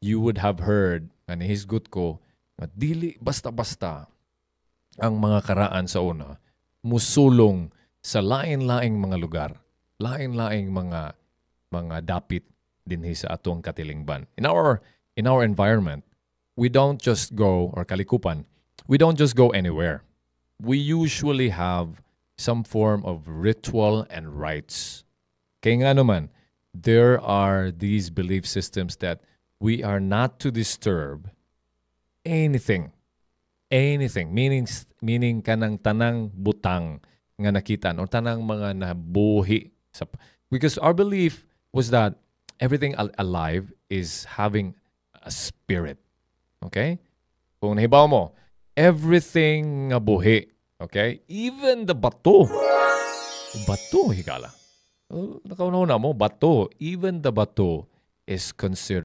you would have heard, ani hisgot ko, na dili basta-basta ang mga karaan sa una, musulong sa lain-laing mga lugar, lain-laing mga dapit dinhi sa atong katilingban. In our environment, we don't just go, or kalikupan, we don't just go anywhere. We usually have some form of ritual and rites. Kaya nga naman, there are these belief systems that we are not to disturb anything, meaning kanang tanang butang nga nakitan or tanang mga nabuhi. Because our belief was that everything alive is having a spirit. Okay? Kung nahibaw mo, everything nga buhi, okay? Even the bato. Bato, higala. Nakaunaw na mo, bato. Even the bato is considered